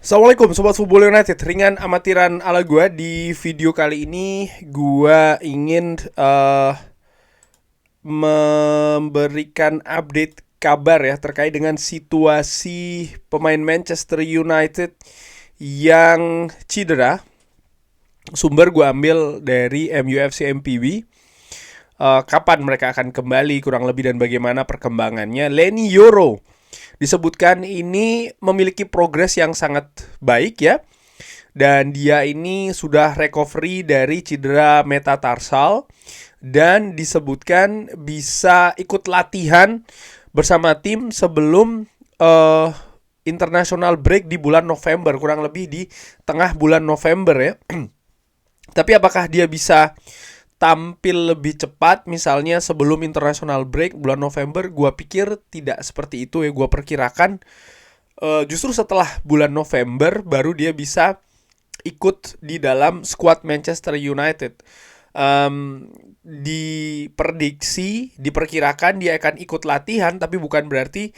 Assalamualaikum Sobat Football United. Ringan amatiran ala gue. Di video kali ini gue ingin memberikan update kabar ya terkait dengan situasi pemain Manchester United yang cedera. Sumber gue ambil dari MUFC MPB. Kapan mereka akan kembali kurang lebih dan bagaimana perkembangannya. Leny Yoro disebutkan ini memiliki progres yang sangat baik ya. Dan dia ini sudah recovery dari cedera metatarsal. Dan disebutkan bisa ikut latihan bersama tim sebelum international break di bulan November. Kurang lebih di tengah bulan November ya. Tapi apakah dia bisa tampil lebih cepat misalnya sebelum international break bulan November? Gua pikir tidak seperti itu ya. Gua perkirakan justru setelah bulan November baru dia bisa ikut di dalam squad Manchester United. Diperkirakan dia akan ikut latihan, tapi bukan berarti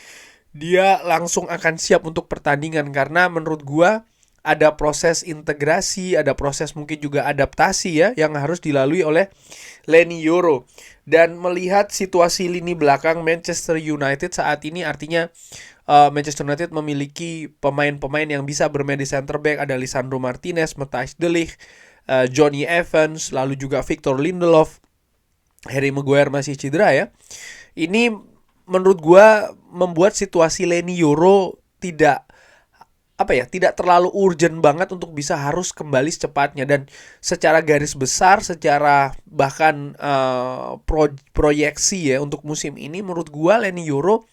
dia langsung akan siap untuk pertandingan. Karena menurut gua ada proses integrasi, ada proses mungkin juga adaptasi ya yang harus dilalui oleh Leny Yoro. Dan melihat situasi lini belakang Manchester United saat ini, artinya Manchester United memiliki pemain-pemain yang bisa bermain di center back. Ada Lisandro Martinez, Matthijs de Ligt, Johnny Evans, lalu juga Victor Lindelof, Harry Maguire masih cedera ya. Ini menurut gua membuat situasi Leny Yoro tidak terlalu urgent banget untuk bisa harus kembali secepatnya. Dan secara garis besar, secara bahkan proyeksi ya untuk musim ini, menurut gua Leny Yoro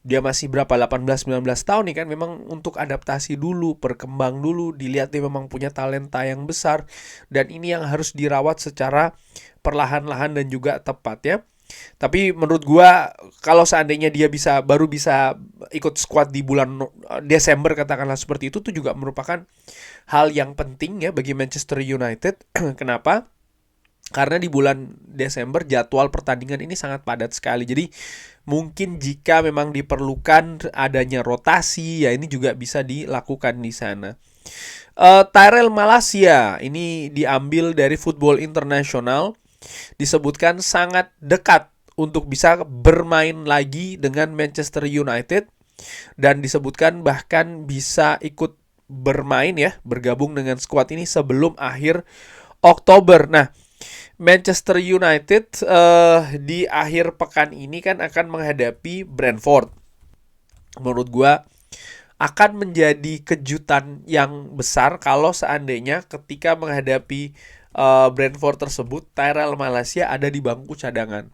dia masih berapa, 18-19 tahun nih kan. Memang untuk adaptasi dulu, berkembang dulu, dilihat dia memang punya talenta yang besar. Dan ini yang harus dirawat secara perlahan-lahan dan juga tepat ya. Tapi menurut gua kalau seandainya dia baru bisa ikut squad di bulan Desember katakanlah seperti itu, tuh juga merupakan hal yang penting ya bagi Manchester United. Kenapa? Karena di bulan Desember jadwal pertandingan ini sangat padat sekali. Jadi mungkin jika memang diperlukan adanya rotasi ya ini juga bisa dilakukan di sana. Tyrell Malacia ini diambil dari Football International. Disebutkan sangat dekat untuk bisa bermain lagi dengan Manchester United. Dan disebutkan bahkan bisa ikut bermain ya, bergabung dengan squad ini sebelum akhir Oktober. Nah, Manchester United di akhir pekan ini kan akan menghadapi Brentford. Menurut gua akan menjadi kejutan yang besar kalau seandainya ketika menghadapi Brentford tersebut Tyrell Malacia ada di bangku cadangan.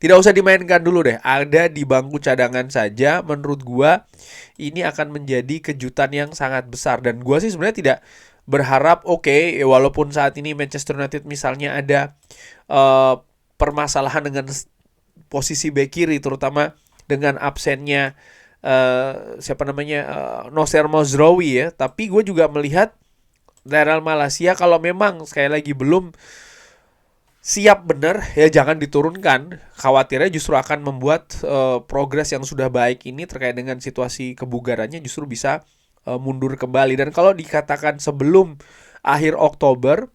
Tidak usah dimainkan dulu deh, ada di bangku cadangan saja. Menurut gua ini akan menjadi kejutan yang sangat besar. Dan gua sih sebenarnya tidak berharap walaupun saat ini Manchester United misalnya ada permasalahan dengan posisi bek kiri, terutama dengan absennya Nocer Mazraoui ya. Tapi gue juga melihat Tyrell Malacia kalau memang sekali lagi belum siap benar ya jangan diturunkan. Khawatirnya justru akan membuat progres yang sudah baik ini terkait dengan situasi kebugarannya justru bisa mundur kembali. Dan kalau dikatakan sebelum akhir Oktober,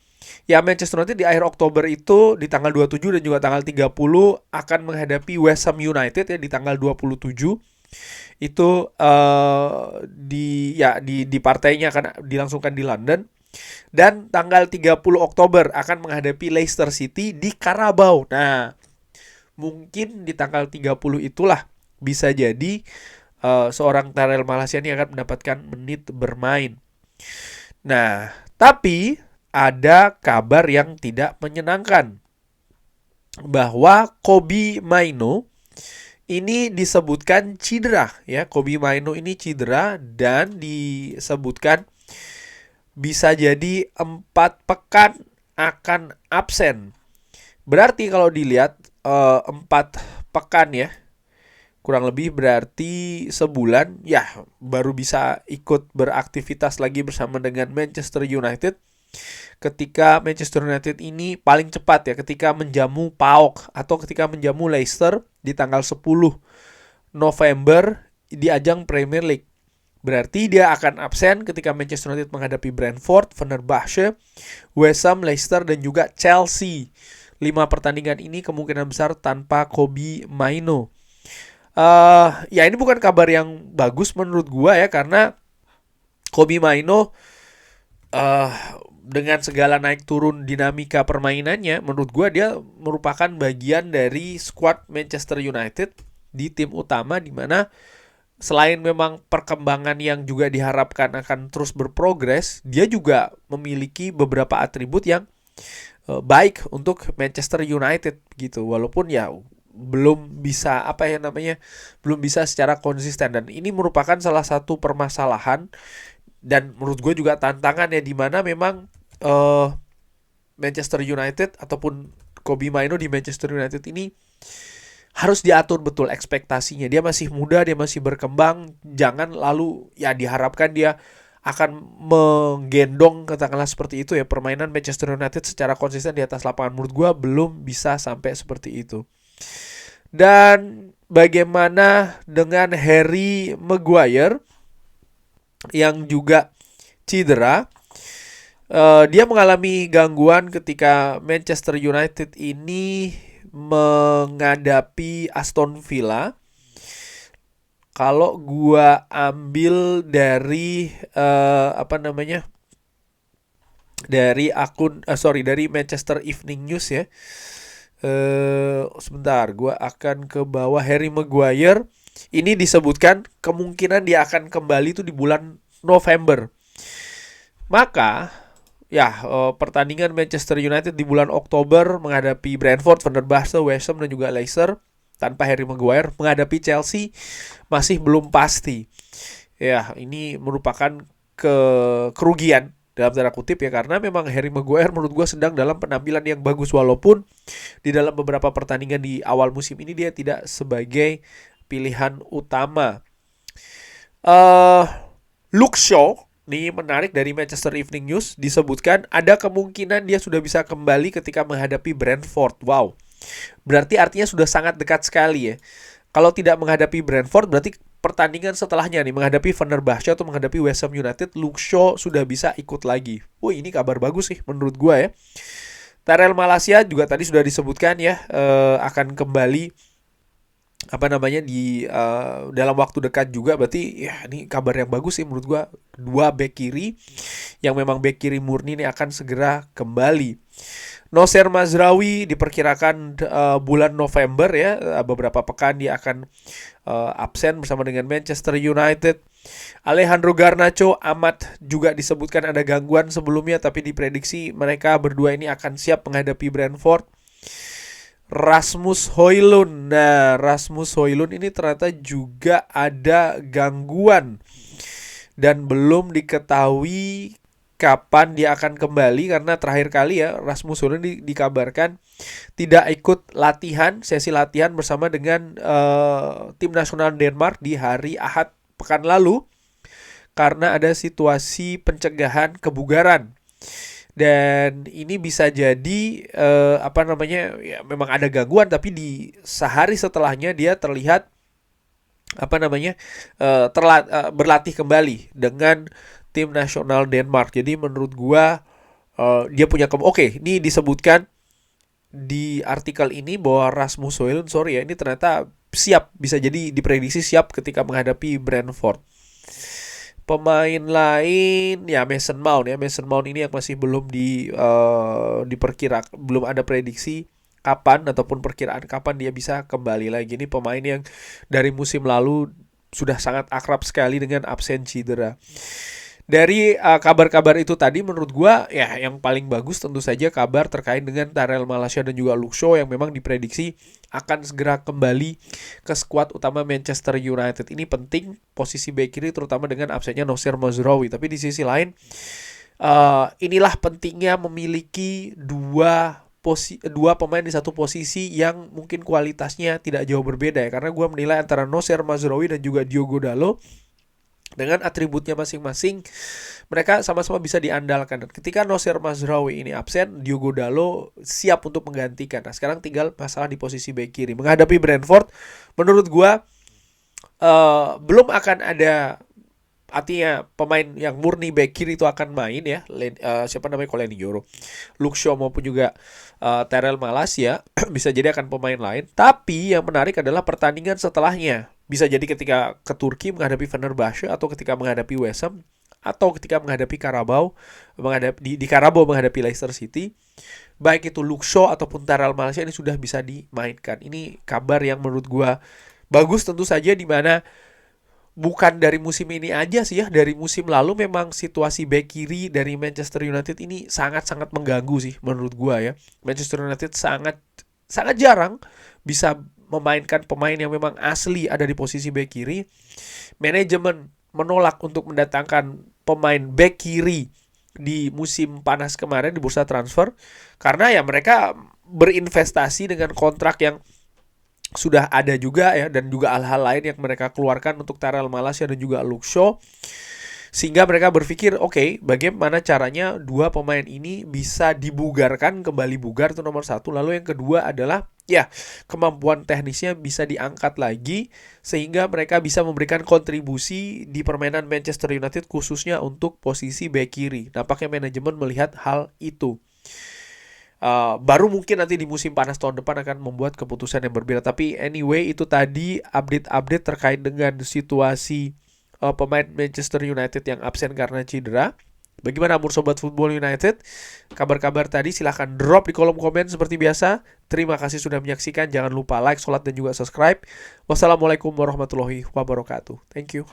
ya Manchester United di akhir Oktober itu di tanggal 27 dan juga tanggal 30 akan menghadapi West Ham United ya di tanggal 27. Itu di partainya akan dilangsungkan di London. Dan tanggal 30 Oktober akan menghadapi Leicester City di Carabao. Nah, mungkin di tanggal 30 itulah bisa jadi seorang Tyrell Malacia ini akan mendapatkan menit bermain. Nah, tapi ada kabar yang tidak menyenangkan bahwa Kobbie Mainoo ini disebutkan cedera ya. Kobbie Mainoo ini cedera dan disebutkan bisa jadi 4 pekan akan absen. Berarti kalau dilihat 4 pekan ya, kurang lebih berarti sebulan ya baru bisa ikut beraktivitas lagi bersama dengan Manchester United. Ketika Manchester United ini paling cepat ya ketika menjamu PAOK atau ketika menjamu Leicester di tanggal 10 November di ajang Premier League. Berarti dia akan absen ketika Manchester United menghadapi Brentford, Fenerbahce, West Ham, Leicester, dan juga Chelsea. 5 pertandingan ini kemungkinan besar tanpa Kobbie Mainoo. Ya ini bukan kabar yang bagus menurut gua ya, karena Kobbie Mainoo dengan segala naik turun dinamika permainannya, menurut gua dia merupakan bagian dari squad Manchester United di tim utama, di mana selain memang perkembangan yang juga diharapkan akan terus berprogres, dia juga memiliki beberapa atribut yang baik untuk Manchester United gitu. Walaupun ya belum bisa belum bisa secara konsisten, dan ini merupakan salah satu permasalahan dan menurut gue juga tantangan ya, di mana memang Manchester United ataupun Kobbie Mainoo di Manchester United ini harus diatur betul ekspektasinya. Dia masih muda, dia masih berkembang. Jangan lalu ya diharapkan dia akan menggendong, katakanlah seperti itu ya, permainan Manchester United secara konsisten di atas lapangan. Menurut gue belum bisa sampai seperti itu. Dan bagaimana dengan Harry Maguire yang juga cedera? Dia mengalami gangguan ketika Manchester United ini menghadapi Aston Villa. Kalau gua ambil dari dari akun dari Manchester Evening News ya. Sebentar, gua akan ke bawah. Harry Maguire ini disebutkan kemungkinan dia akan kembali itu di bulan November. Maka ya, pertandingan Manchester United di bulan Oktober menghadapi Brentford, Fenerbahce, West Ham, dan juga Leicester tanpa Harry Maguire, menghadapi Chelsea masih belum pasti. Ya, ini merupakan kerugian dalam tanda kutip ya, karena memang Harry Maguire menurut gue sedang dalam penampilan yang bagus, walaupun di dalam beberapa pertandingan di awal musim ini dia tidak sebagai pilihan utama. Luke Shaw, ini menarik, dari Manchester Evening News disebutkan ada kemungkinan dia sudah bisa kembali ketika menghadapi Brentford. Wow, berarti artinya sudah sangat dekat sekali ya. Kalau tidak menghadapi Brentford, berarti pertandingan setelahnya nih, menghadapi Fenerbahce atau menghadapi West Ham United, Luke Shaw sudah bisa ikut lagi. Ini kabar bagus sih menurut gua ya. Tyrell Malacia juga tadi sudah disebutkan ya, akan kembali di dalam waktu dekat juga. Berarti ya ini kabar yang bagus sih menurut gua. 2 bek kiri yang memang bek kiri murni ini akan segera kembali. Nocer Mazraoui diperkirakan bulan November ya, beberapa pekan dia akan absen bersama dengan Manchester United. Alejandro Garnacho amat juga disebutkan ada gangguan sebelumnya, tapi diprediksi mereka berdua ini akan siap menghadapi Brentford. Rasmus Højlund. Nah, Rasmus Højlund ini ternyata juga ada gangguan dan belum diketahui kapan dia akan kembali, karena terakhir kali ya Rasmus Højlund dikabarkan tidak ikut sesi latihan bersama dengan tim nasional Denmark di hari Ahad pekan lalu karena ada situasi pencegahan kebugaran. Dan ini bisa jadi ya memang ada gangguan, tapi di sehari setelahnya dia terlihat berlatih kembali dengan tim nasional Denmark. Jadi menurut gua dia punya ini disebutkan di artikel ini bahwa Rasmus Højlund ini ternyata siap, bisa jadi diprediksi siap ketika menghadapi Brentford. Pemain lain ya Mason Mount ini yang masih belum diperkirakan, belum ada prediksi kapan ataupun perkiraan kapan dia bisa kembali lagi. Ini pemain yang dari musim lalu sudah sangat akrab sekali dengan absen cedera. Dari kabar-kabar itu tadi, menurut gua ya yang paling bagus tentu saja kabar terkait dengan Tyrell Malacia dan juga Luke Shaw yang memang diprediksi akan segera kembali ke skuad utama Manchester United. Ini penting posisi bek kiri, terutama dengan absennya Nocer Mazraoui. Tapi di sisi lain, inilah pentingnya memiliki dua pemain di satu posisi yang mungkin kualitasnya tidak jauh berbeda ya. Karena gue menilai antara Nocer Mazraoui dan juga Diogo Dalot dengan atributnya masing-masing, mereka sama-sama bisa diandalkan. Dan ketika Nocer Mazraoui ini absen, Diogo Dalot siap untuk menggantikan. Nah, sekarang tinggal masalah di posisi bek kiri. Menghadapi Brentford, menurut gua belum akan ada artinya pemain yang murni back kiri itu akan main ya. Siapa namanya, kalau Leny Yoro, Luke Shaw maupun juga Terrell Malacia bisa jadi akan pemain lain. Tapi yang menarik adalah pertandingan setelahnya. Bisa jadi ketika ke Turki menghadapi Fenerbahce, atau ketika menghadapi West Ham, atau ketika menghadapi Carabao, di Carabao menghadapi Leicester City. Baik itu Luke Shaw ataupun Terrell Malacia ini sudah bisa dimainkan. Ini kabar yang menurut gua bagus tentu saja, di mana bukan dari musim ini aja sih ya, dari musim lalu memang situasi bek kiri dari Manchester United ini sangat-sangat mengganggu sih menurut gua ya. Manchester United sangat sangat jarang bisa memainkan pemain yang memang asli ada di posisi bek kiri. Manajemen menolak untuk mendatangkan pemain bek kiri di musim panas kemarin di bursa transfer, karena ya mereka berinvestasi dengan kontrak yang sudah ada juga ya, dan juga hal-hal lain yang mereka keluarkan untuk Terrell Malacia dan juga Luke Shaw. Sehingga mereka berpikir, oke, bagaimana caranya dua pemain ini bisa dibugarkan, kembali bugar, itu nomor satu. Lalu yang kedua adalah ya, kemampuan teknisnya bisa diangkat lagi, sehingga mereka bisa memberikan kontribusi di permainan Manchester United, khususnya untuk posisi bek kiri. Nampaknya manajemen melihat hal itu. Baru mungkin nanti di musim panas tahun depan akan membuat keputusan yang berbeda. Tapi anyway, itu tadi update-update terkait dengan situasi pemain Manchester United yang absen karena cedera. Bagaimana menurut Sobat Football United? Kabar-kabar tadi silahkan drop di kolom komen seperti biasa. Terima kasih sudah menyaksikan. Jangan lupa like, sholat, dan juga subscribe. Wassalamualaikum warahmatullahi wabarakatuh. Thank you.